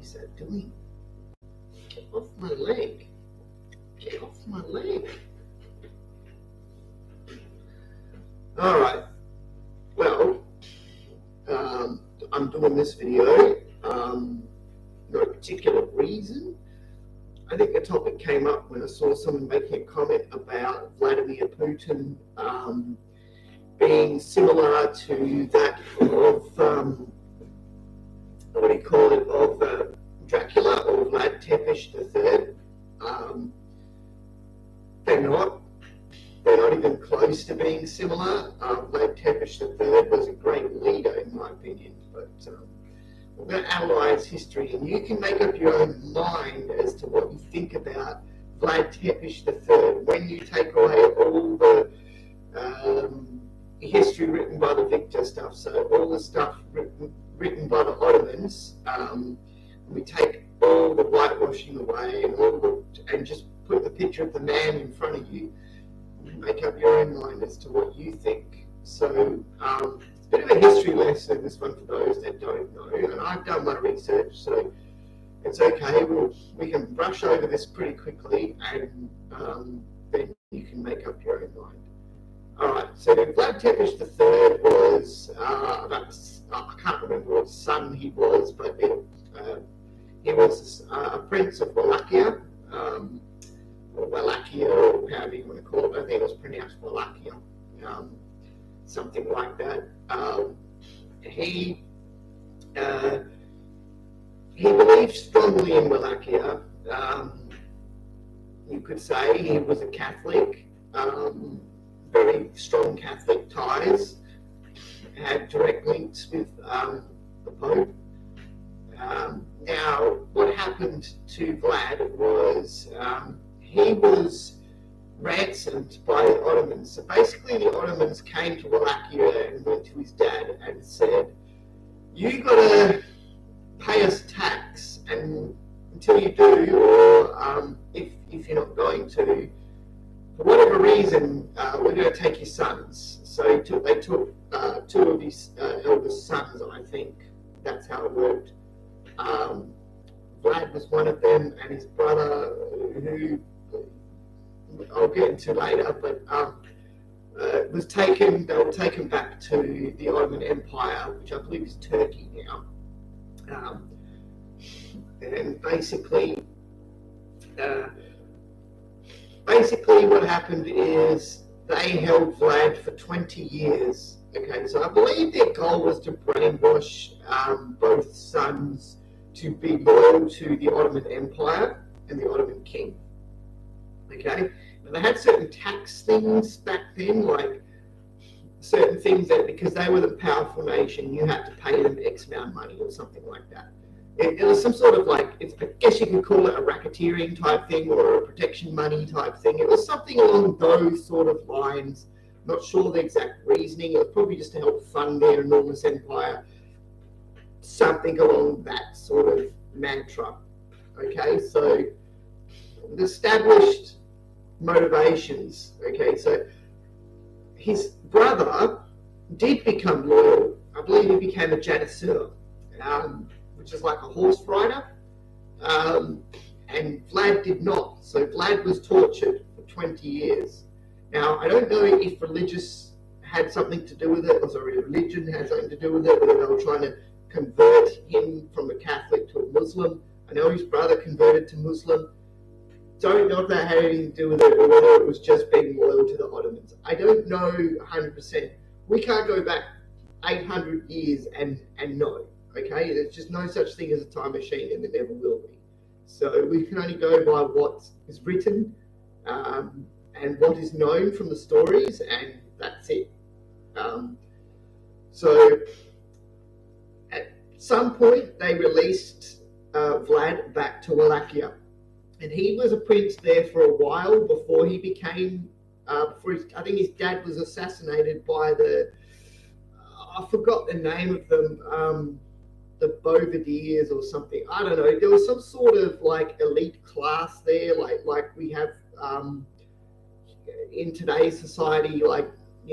is that doing? Get off my leg. Get off my leg. All right. Well, I'm doing this video, no particular reason. I think the topic came up when I saw someone making a comment about Vladimir Putin being similar to that of, what do you call it, of Dracula or Vlad Tepes III. They're not. They're not even close to being similar. Vlad Tepes III was a great leader, in my opinion, but we're going to analyse history, and you can make up your own mind as to what you think about Vlad Tepes III when you take away all the history written by the Victor stuff, so all the stuff written by the Ottomans. We take all the whitewashing away and just put the picture of the man in front of you. Make up your own mind as to what you think. So it's a bit of a history lesson, this one, for those that don't know. And I've done my research, so it's okay. We can brush over this pretty quickly, and then you can make up your own mind. All right. So Vlad Tepes III was I can't remember what son he was, but he was a prince of Wallachia. Or Wallachia, or however you want to call it. I think it was pronounced Wallachia, something like that. He believed strongly in Wallachia. You could say he was a Catholic, very strong Catholic ties, had direct links with the Pope. Now, what happened to Vlad was he was ransomed by the Ottomans. So basically the Ottomans came to Wallachia and went to his dad and said, you got to pay us tax, and until you do, or if you're not going to, for whatever reason, we're going to take your sons. So they took two of his eldest sons, I think. That's how it worked. Vlad was one of them, and his brother, who I'll get into later, but they were taken back to the Ottoman Empire, which I believe is Turkey now. And basically what happened is they held Vlad for 20 years. Okay, so I believe their goal was to brainwash both sons to be loyal to the Ottoman Empire and the Ottoman king. Okay, and they had certain tax things back then, like certain things that because they were the powerful nation, you had to pay them X amount of money or something like that. It was some sort of I guess you could call it a racketeering type thing or a protection money type thing. It was something along those sort of lines. Not sure the exact reasoning. It was probably just to help fund their enormous empire. Something along that sort of mantra. Okay, so the established motivations. Okay, so his brother did become loyal. I believe he became a janisseur, which is like a horse rider. And Vlad did not. So Vlad was tortured for 20 years. Now, I don't know if religion had something to do with it, whether they were trying to convert him from a Catholic to a Muslim. I know his brother converted to Muslim. Don't know if that had anything to do with it, or whether it was just being loyal to the Ottomans. I don't know 100%. We can't go back 800 years and know, okay? There's just no such thing as a time machine, and there never will be. So we can only go by what is written, and what is known from the stories, and that's it. So at some point they released Vlad back to Wallachia, and he was a prince there for a while before he became, I think his dad was assassinated by I forgot the name of them, the Bovediers or something. I don't know. There was some sort of elite class there, like we have in today's society,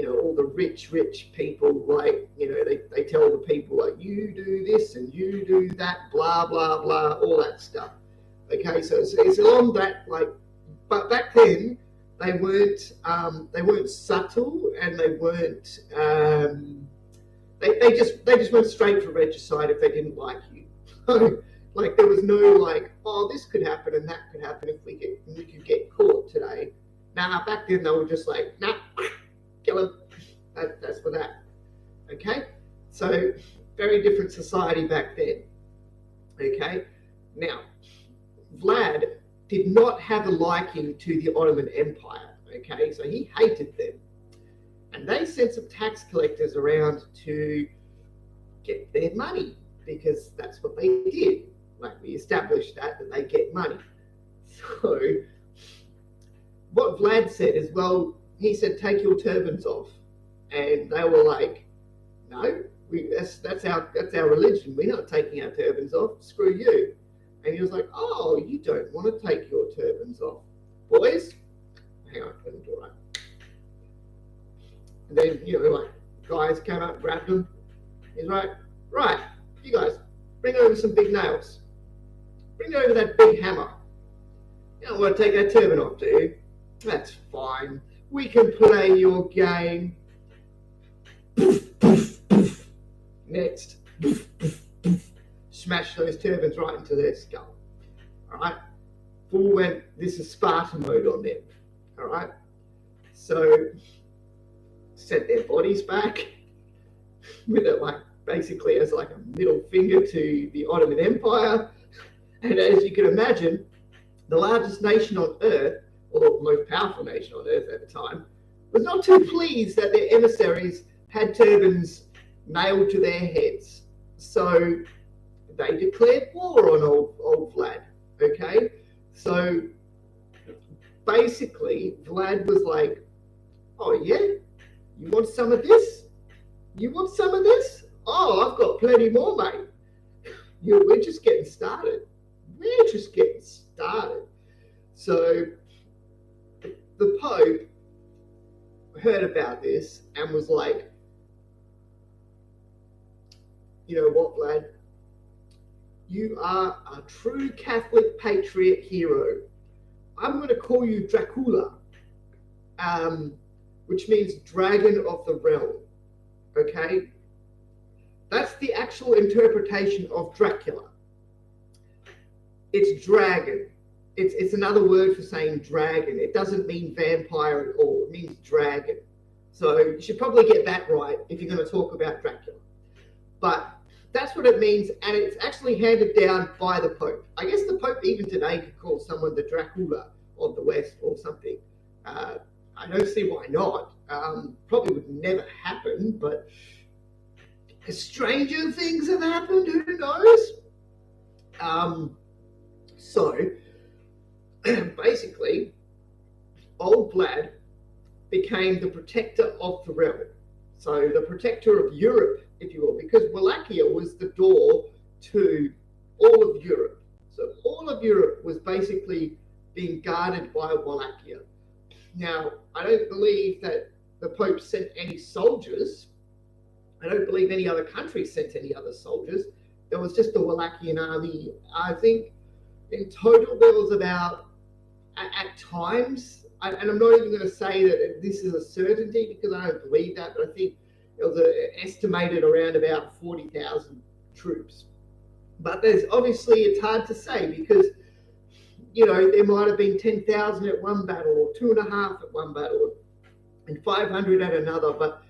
all the rich people, like, they tell the people, like, you do this and you do that, blah, blah, blah, all that stuff. Okay, so it's along that, like, but back then they weren't subtle, and they weren't, they just went straight for regicide if they didn't like you. So, like, there was no, like, oh, this could happen and that could happen if we could get caught today. Nah, back then they were just like, nah, kill him. That's for that. Okay? So, very different society back then. Okay? Now, Vlad did not have a liking to the Ottoman Empire. Okay? So he hated them. And they sent some tax collectors around to get their money, because that's what they did. Like, we established that they get money. So, what Vlad said is, well, he said, take your turbans off. And they were like, no, that's our religion. We're not taking our turbans off. Screw you. And he was like, oh, you don't want to take your turbans off. Boys, hang on, let me do it. And then, like, guys came up, grabbed him. He's like, right, you guys, bring over some big nails. Bring over that big hammer. You don't want to take that turban off, do you? That's fine. We can play your game. Next. Smash those turbans right into their skull. Alright? Full went, this is Spartan mode on them. Alright? So, sent their bodies back with it, like, basically as like a middle finger to the Ottoman Empire. And as you can imagine, the largest nation on earth, or the most powerful nation on earth at the time, was not too pleased that their emissaries had turbans nailed to their heads. So they declared war on old Vlad. Okay? So basically, Vlad was like, oh yeah? You want some of this? You want some of this? Oh, I've got plenty more, mate. We're just getting started. We're just getting started. So the Pope heard about this and was like, you know what, Vlad? You are a true Catholic patriot hero. I'm going to call you Dracula, which means dragon of the realm. Okay? That's the actual interpretation of Dracula. It's dragon. It's another word for saying dragon. It doesn't mean vampire at all. It means dragon. So you should probably get that right if you're going to talk about Dracula. But that's what it means, and it's actually handed down by the Pope. I guess the Pope even today could call someone the Dracula of the West or something. I don't see why not. Probably would never happen, but stranger things have happened. Who knows? So basically, old Vlad became the protector of the realm. So the protector of Europe, if you will, because Wallachia was the door to all of Europe. So all of Europe was basically being guarded by Wallachia. Now, I don't believe that the Pope sent any soldiers. I don't believe any other country sent any other soldiers. There was just the Wallachian army. I think in total there was about, at times, and I'm not even going to say that this is a certainty because I don't believe that, but I think it was estimated around about 40,000 troops. But there's obviously, it's hard to say because, there might have been 10,000 at one battle or 2.5 at one battle and 500 at another. But,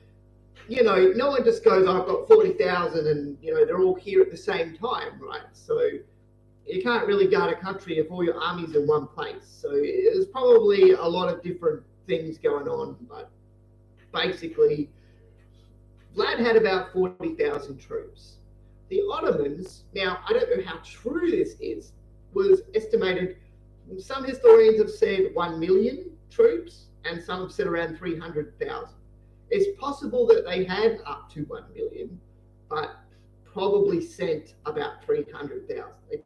no one just goes, I've got 40,000 and, they're all here at the same time, right? So you can't really guard a country if all your army's in one place. So there's probably a lot of different things going on. But basically, Vlad had about 40,000 troops. The Ottomans, now I don't know how true this is, was estimated, some historians have said 1 million troops and some have said around 300,000. It's possible that they had up to 1 million, but probably sent about 300,000. They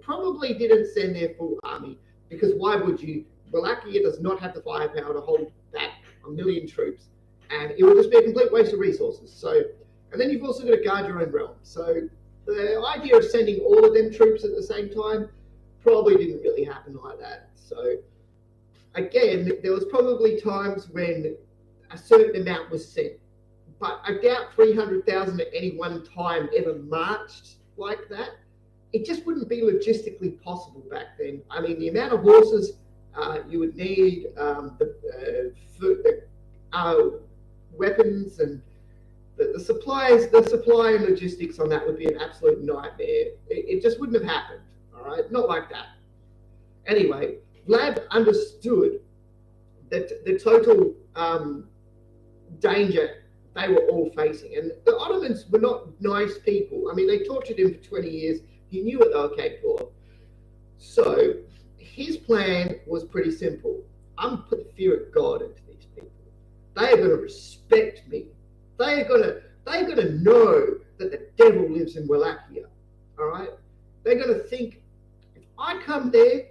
probably didn't send their full army because why would you? Wallachia does not have the firepower to hold back 1 million troops and it would just be a complete waste of resources. So, and then you've also got to guard your own realm. So the idea of sending all of them troops at the same time probably didn't really happen like that. So again, there was probably times when a certain amount was sent, but I doubt 300,000 at any one time ever marched like that. It just wouldn't be logistically possible back then. I mean, the amount of horses you would need, the weapons, and the supplies, the supply and logistics on that would be an absolute nightmare. It just wouldn't have happened. All right, not like that. Anyway, Vlad understood that the total danger they were all facing, and the Ottomans were not nice people. I mean, they tortured him for 20 years. He knew what they were capable of. So his plan was pretty simple. I'm going to put the fear of God into these people. They are going to respect me. They're going to know that the devil lives in Wallachia. All right? They're going to think, if I come there,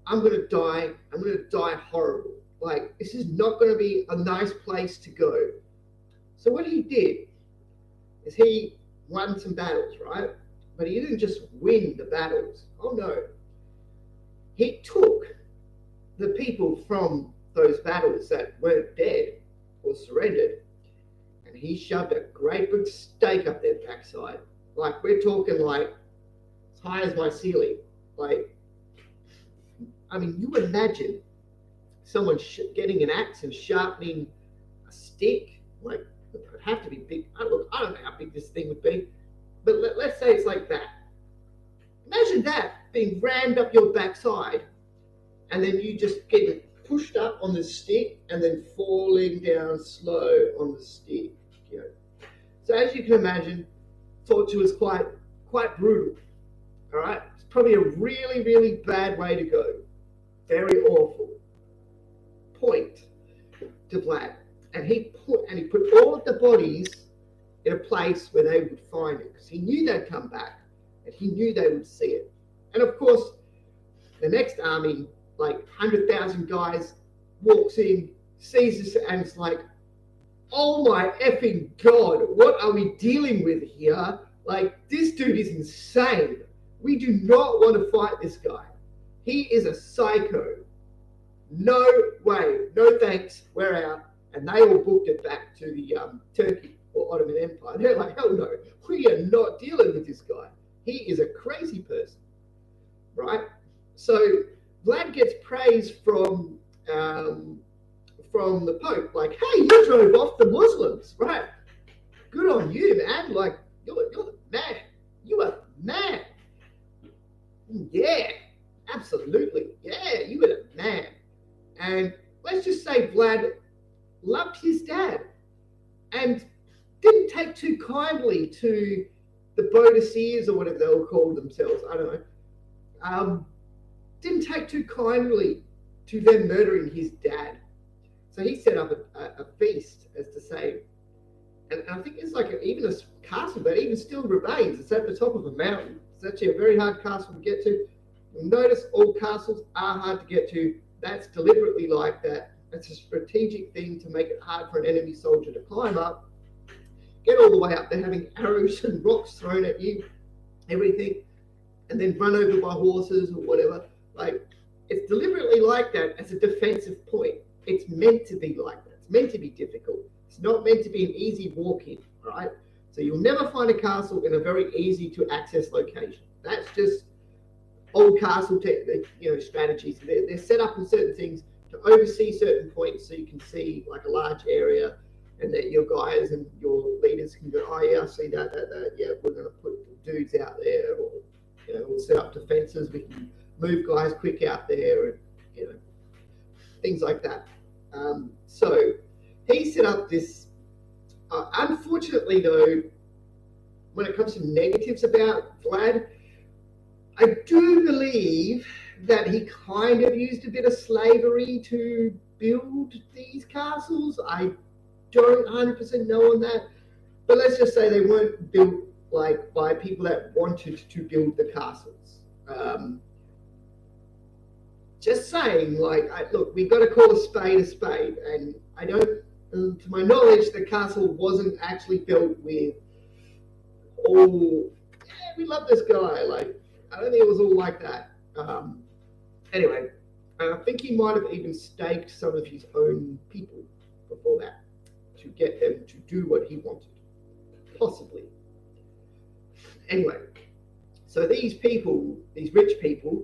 I'm going to die. I'm going to die horrible. Like, this is not going to be a nice place to go. So what he did is he won some battles, right? But he didn't just win the battles. Oh no. He took the people from those battles that weren't dead or surrendered, and he shoved a great big stake up their backside. Like, we're talking like as high as my ceiling. Like, I mean, you imagine someone getting an axe and sharpening a stick. Like, it would have to be big. Look, I don't know how big this thing would be, but let's say it's like that. Imagine that being rammed up your backside, and then you just getting pushed up on the stick and then falling down slow on the stick. You know. So as you can imagine, torture was quite brutal. All right, it's probably a really, really bad way to go. Very awful. Point to Vlad, and he put all of the bodies in a place where they would find it, because he knew they'd come back and he knew they would see it. And of course, the next army, like 100,000 guys, walks in, sees this, and it's like, oh my effing God, what are we dealing with here? Like, this dude is insane. We do not want to fight this guy. He is a psycho. No way, no thanks, we're out. And they all booked it back to the Turkey or Ottoman Empire. They're like, hell no, we are not dealing with this guy. He is a crazy person, right? So Vlad gets praise from the Pope, like, hey, you drove off the Muslims, right? Good on you, man. Like, you're the man. You are the man. Yeah, absolutely. Yeah, you were the man. And let's just say Vlad loved his dad and didn't take too kindly to the Boadiceers, or whatever they'll call themselves. I don't know. Didn't take too kindly to them murdering his dad. So he set up a feast, as to say, and I think it's like even a castle that even still remains. It's at the top of a mountain. It's actually a very hard castle to get to. You'll notice all castles are hard to get to. That's deliberately like that. It's a strategic thing to make it hard for an enemy soldier to climb up, get all the way up there, having arrows and rocks thrown at you, everything, and then run over by horses or whatever. Like, it's deliberately like that as a defensive point. It's meant to be like that. It's meant to be difficult. It's not meant to be an easy walk-in, right? So you'll never find a castle in a very easy to access location. That's just old castle strategies. They're set up in certain things to oversee certain points, so you can see like a large area, and that your guys and your leaders can go, oh yeah, I see that, yeah, we're going to put dudes out there, or we'll set up defenses. We can move guys quick out there, and things like that. So he set up this. Unfortunately, though, when it comes to negatives about Vlad, I do believe that he kind of used a bit of slavery to build these castles. I don't 100% know on that, but let's just say they weren't built like by people that wanted to build the castles. Just saying, like, look, we've got to call a spade, and I don't to my knowledge, the castle wasn't actually built with all. Yeah, we love this guy. Like, I don't think it was all like that. Anyway, and I think he might have even staked some of his own people before that to get them to do what he wanted, possibly. Anyway, so these people, these rich people,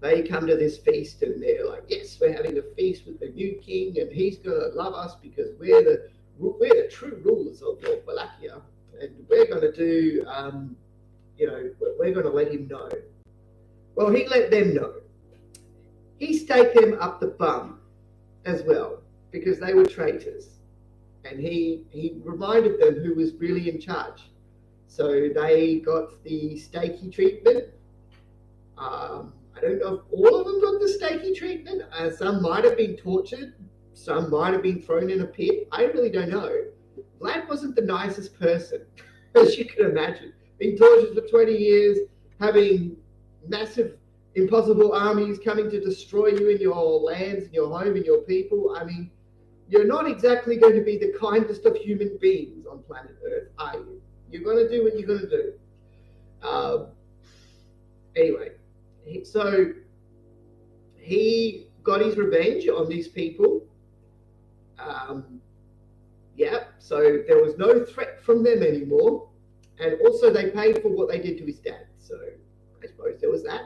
they come to this feast and they're like, yes, we're having a feast with the new king and he's going to love us because we're the true rulers of North Wallachia and we're going to do, we're going to let him know. Well, he let them know. He staked them up the bum as well because they were traitors. And he reminded them who was really in charge. So they got the stakey treatment. I don't know if all of them got the stakey treatment. Some might have been tortured. Some might have been thrown in a pit. I really don't know. Vlad wasn't the nicest person, as you can imagine. Being tortured for 20 years, having massive, impossible armies coming to destroy you in your lands, in your home, in your people. I mean, you're not exactly going to be the kindest of human beings on planet Earth, are you? You're going to do what you're going to do. Anyway, so he got his revenge on these people. So there was no threat from them anymore. And also they paid for what they did to his dad. So I suppose there was that.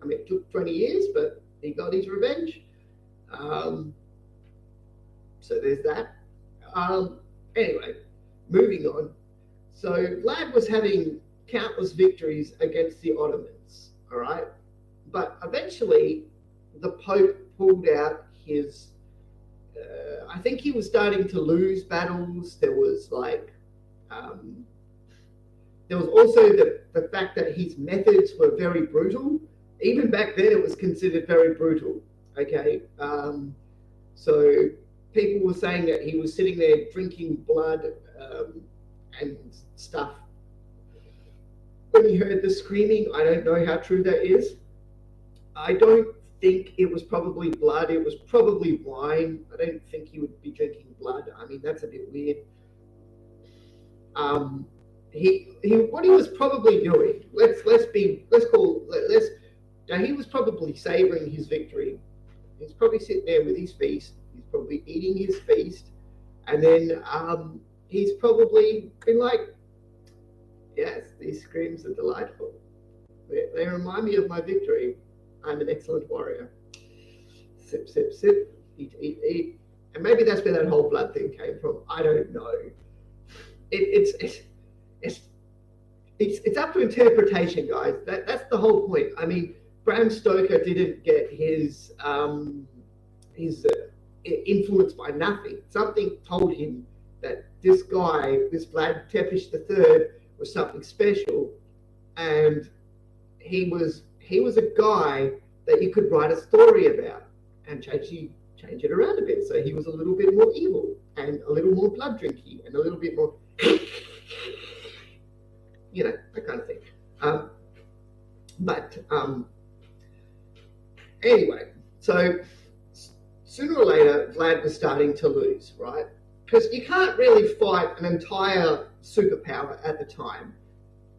I mean, it took 20 years, but he got his revenge. So there's that. Anyway, moving on. So Vlad was having countless victories against the Ottomans, all right? But eventually, the Pope pulled out his... I think he was starting to lose battles. There was there was also the fact that his methods were very brutal. Even back then, it was considered very brutal, okay? So people were saying that he was sitting there drinking blood and stuff. When he heard the screaming, I don't know how true that is. I don't think it was probably blood. It was probably wine. I don't think he would be drinking blood. I mean, that's a bit weird. What he was probably doing. He was probably savoring his victory. He's probably sitting there with his feast. He's probably eating his feast, and then he's probably been like, "Yes, these screams are delightful. They remind me of my victory. I'm an excellent warrior." Sip, sip, sip. Eat, eat, eat. And maybe that's where that whole blood thing came from. I don't know. It's up to interpretation, guys. That's the whole point. I mean, Bram Stoker didn't get his influenced by nothing. Something told him that this guy, this Vlad Tepes III, was something special, and he was a guy that you could write a story about and change it around a bit. So he was a little bit more evil and a little more blood drinking and a little bit more, that kind of thing. Anyway, so sooner or later, Vlad was starting to lose, right? Because you can't really fight an entire superpower at the time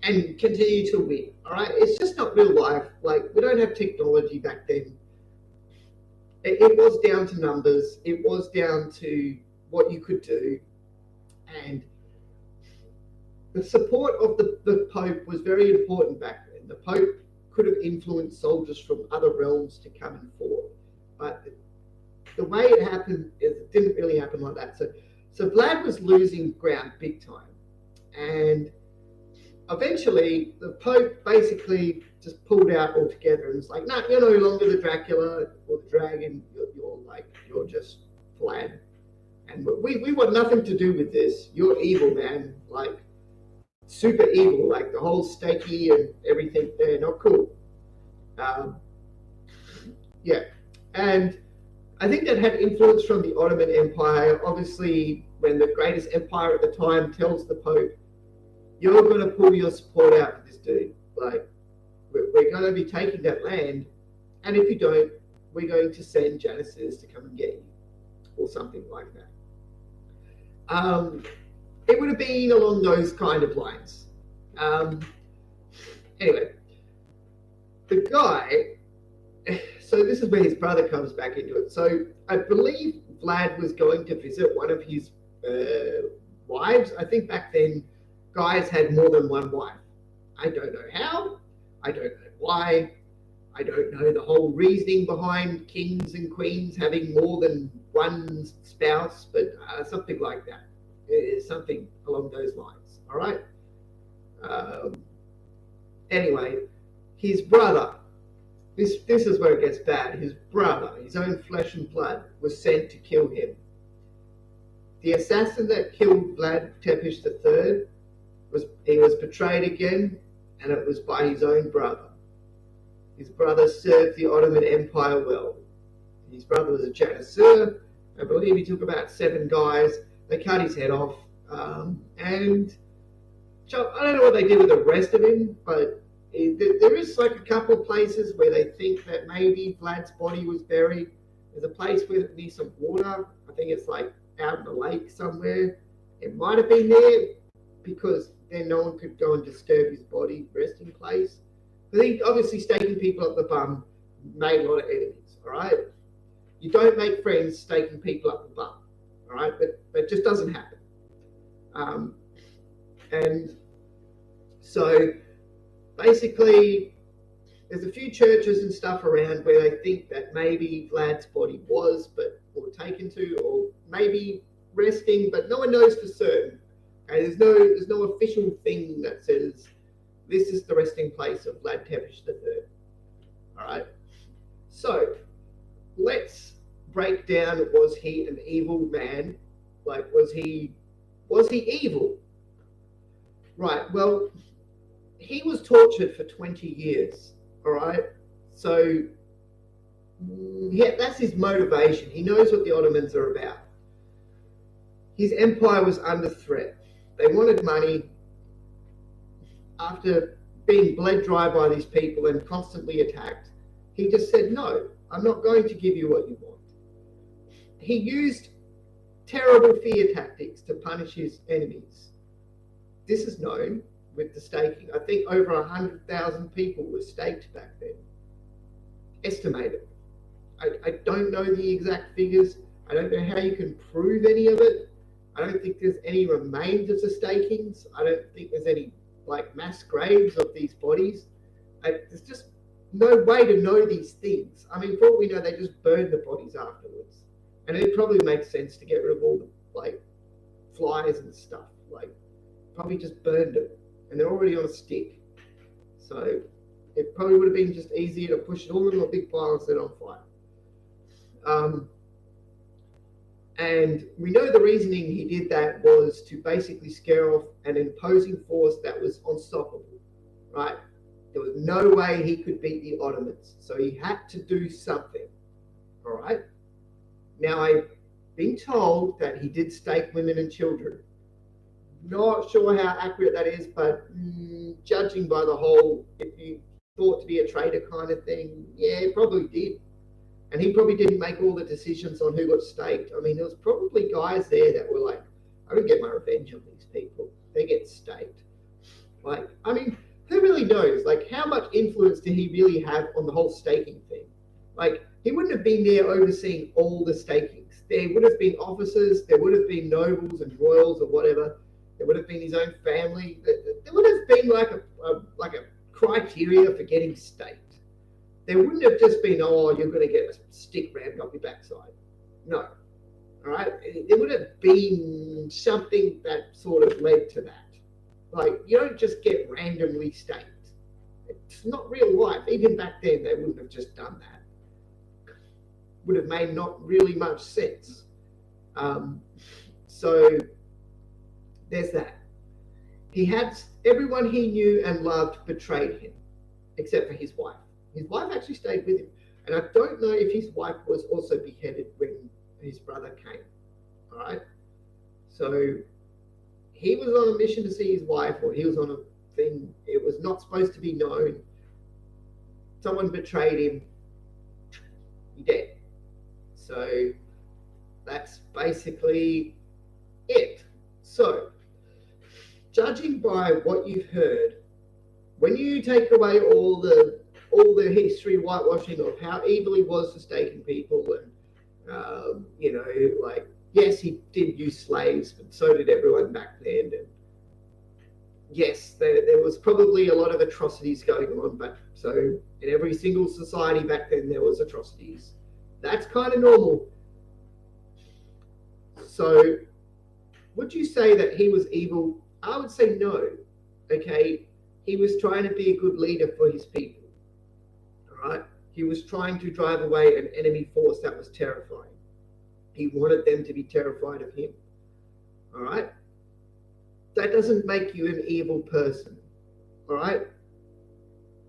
and continue to win, all right? It's just not real life. Like, we don't have technology back then. It was down to numbers. It was down to what you could do. And the support of the Pope was very important back then. The Pope could have influenced soldiers from other realms to come and fight. But the way it happened is it didn't really happen like that. So Vlad was losing ground big time. And eventually, the Pope basically just pulled out altogether and was like, "No, you're no longer the Dracula or the dragon. You're just Vlad. And we want nothing to do with this. You're evil, man. Like, super evil. Like, the whole stakey and everything there. Not cool." And I think that had influence from the Ottoman Empire. Obviously, when the greatest empire at the time tells the Pope, "You're going to pull your support out for this dude. Like, we're going to be taking that land, and if you don't, we're going to send janissaries to come and get you," or something like that. Um, it would have been along those kind of lines. Um, anyway, the guy. So this is where his brother comes back into it. So I believe Vlad was going to visit one of his wives. I think back then guys had more than one wife. I don't know how. I don't know why. I don't know the whole reasoning behind kings and queens having more than one spouse, but something like that. Something along those lines. All right. Um, anyway, his brother. This is where it gets bad. His brother, his own flesh and blood, was sent to kill him. The assassin that killed Vlad Tepes III was betrayed again, and it was by his own brother. His brother served the Ottoman Empire well. His brother was a janissar. I believe he took about 7 guys. They cut his head off, and I don't know what they did with the rest of him, but there is like a couple of places where they think that maybe Vlad's body was buried. There's a place where it needs some water. I think it's like out in the lake somewhere. It might have been there because then no one could go and disturb his body resting place. But he obviously staking people up the bum made a lot of enemies. All right, you don't make friends staking people up the bum. All right, but that just doesn't happen. And so basically, there's a few churches and stuff around where they think that maybe Vlad's body was, or taken to, or maybe resting, but no one knows for certain. Okay, there's no official thing that says this is the resting place of Vlad Tepes III. All right. So let's break down: was he an evil man? Like, was he evil? Right. Well, he was tortured for 20 years. All right. So yeah, that's his motivation. He knows what the Ottomans are about. His empire was under threat. They wanted money. After being bled dry by these people and constantly attacked, he just said, no, I'm not going to give you what you want. He used terrible fear tactics to punish his enemies. This is known with the staking. I think over 100,000 people were staked back then. Estimated. I don't know the exact figures. I don't know how you can prove any of it. I don't think there's any remains of the stakings. I don't think there's any like mass graves of these bodies. There's just no way to know these things. I mean, for all we know, they just burned the bodies afterwards. And it probably makes sense to get rid of all the like flies and stuff. Like, probably just burned them. And they're already on a stick. So it probably would have been just easier to push it all into a big pile and set it on fire. And we know the reasoning he did that was to basically scare off an imposing force that was unstoppable, right? There was no way he could beat the Ottomans. So he had to do something, all right? Now, I've been told that he did stake women and children. Not sure how accurate that is, but judging by the whole, if you thought to be a traitor kind of thing, yeah, it probably did. And he probably didn't make all the decisions on who got staked. I mean, there was probably guys there that were like, I would get my revenge on these people. They get staked. Like, I mean, who really knows? Like, how much influence did he really have on the whole staking thing? Like, he wouldn't have been there overseeing all the stakings. There would have been officers, there would have been nobles and royals or whatever. There would have been his own family. There would have been like a criteria for getting staked. There wouldn't have just been, oh, you're going to get a stick rammed up your backside. No. All right? There would have been something that sort of led to that. Like, you don't just get randomly staked. It's not real life. Even back then, they wouldn't have just done that. Would have made not really much sense. So there's that. He had everyone he knew and loved betrayed him, except for his wife. His wife actually stayed with him. And I don't know if his wife was also beheaded when his brother came. All right? So he was on a mission to see his wife, or he was on a thing. It was not supposed to be known. Someone betrayed him. He dead. So that's basically it. So, judging by what you've heard, when you take away all the history whitewashing of how evil he was for staking people, and like, yes, he did use slaves, but so did everyone back then. And yes, there was probably a lot of atrocities going on, but so in every single society back then there was atrocities. That's kind of normal. So would you say that he was evil? I would say no. Okay, he was trying to be a good leader for his people. All right, he was trying to drive away an enemy force that was terrifying. He wanted them to be terrified of him. All right, that doesn't make you an evil person. All right.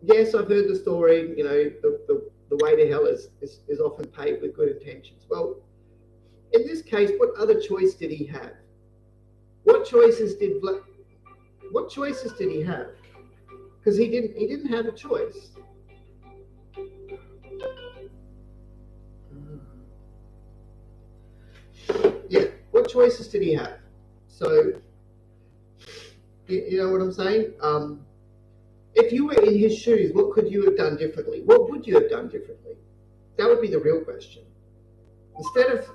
Yes, I've heard the story. The way to hell is often paved with good intentions. Well, in this case, what other choice did he have? What choices did he have? Because he didn't have a choice. Yeah, what choices did he have? So, you know what I'm saying? If you were in his shoes, what could you have done differently? What would you have done differently? That would be the real question. Instead of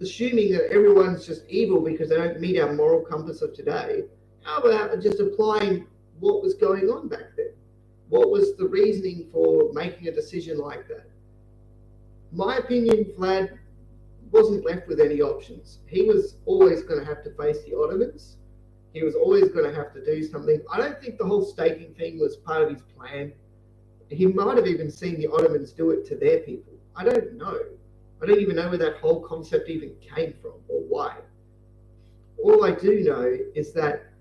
assuming that everyone's just evil because they don't meet our moral compass of today, how about just applying what was going on back then? What was the reasoning for making a decision like that? My opinion, Vlad wasn't left with any options. He was always going to have to face the Ottomans. He was always going to have to do something. I don't think the whole staking thing was part of his plan. He might have even seen the Ottomans do it to their people. I don't know. I don't even know where that whole concept even came from or why. All I do know is that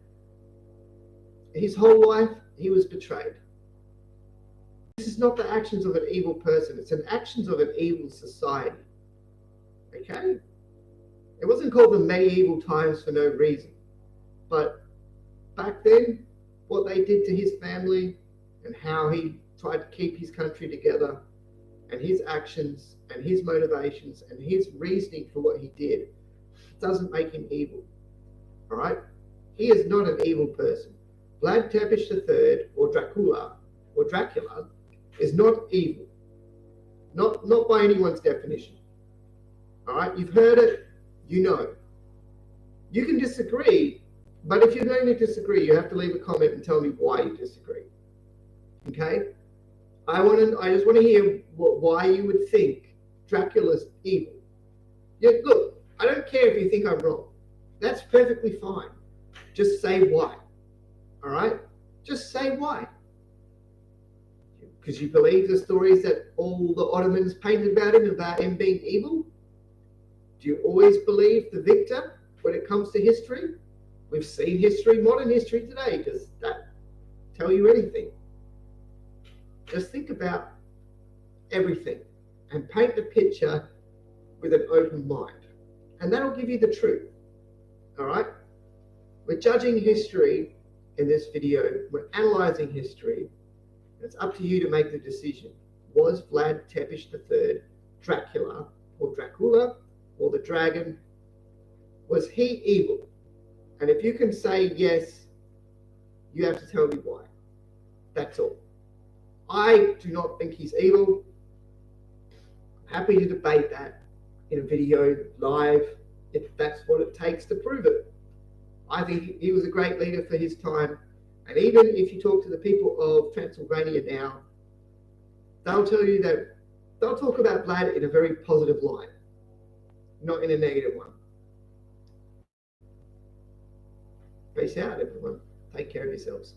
his whole life, he was betrayed. This is not the actions of an evil person. It's the actions of an evil society. Okay? It wasn't called the medieval times for no reason. But back then, what they did to his family and how he tried to keep his country together and his actions and his motivations and his reasoning for what he did doesn't make him evil. All right? He is not an evil person. Vlad Tepes III or Dracula is not evil. Not by anyone's definition. All right? You've heard it. You know. You can disagree. But if you're going to disagree, you have to leave a comment and tell me why you disagree. Okay? I just want to hear why you would think Dracula's evil. Yeah, look, I don't care if you think I'm wrong. That's perfectly fine. Just say why. All right? Just say why. Because you believe the stories that all the Ottomans painted about him being evil? Do you always believe the victor when it comes to history? We've seen history, modern history today. Does that tell you anything? Just think about everything and paint the picture with an open mind. And that'll give you the truth. All right? We're judging history in this video. We're analyzing history. It's up to you to make the decision. Was Vlad Tepes III Dracula or the dragon? Was he evil? And if you can say yes, you have to tell me why. That's all. I do not think he's evil. I'm happy to debate that in a video live if that's what it takes to prove it. I think he was a great leader for his time. And even if you talk to the people of Transylvania now, they'll tell you that they'll talk about Vlad in a very positive light, not in a negative one. Peace out, everyone. Take care of yourselves.